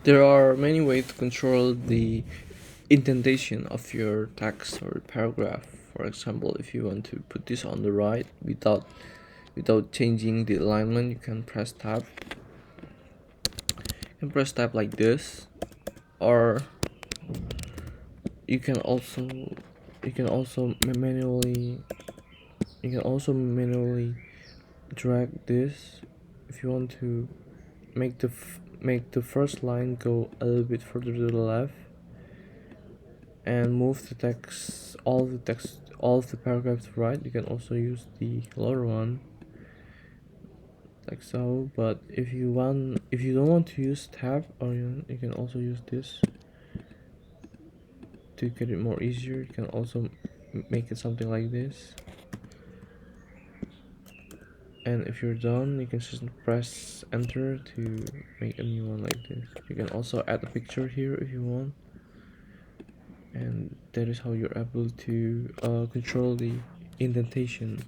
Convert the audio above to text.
There are many ways to control the indentation of your text or paragraph. For example, if you want to put this on the right without changing the alignment, you can press tab. You can press tab like this, or you can also you can also manually you can also manually drag this if you want to make the first line go a little bit further to the left and move the text all of the paragraphs to the right. You can also use the lower one like so, but if you don't want to use tab, or you can also use this to get it more easier. You can also make it something like this, and if you're done you can just press enter to make a new one like this. You can also add a picture here if you want, and that is how you're able to control the indentation.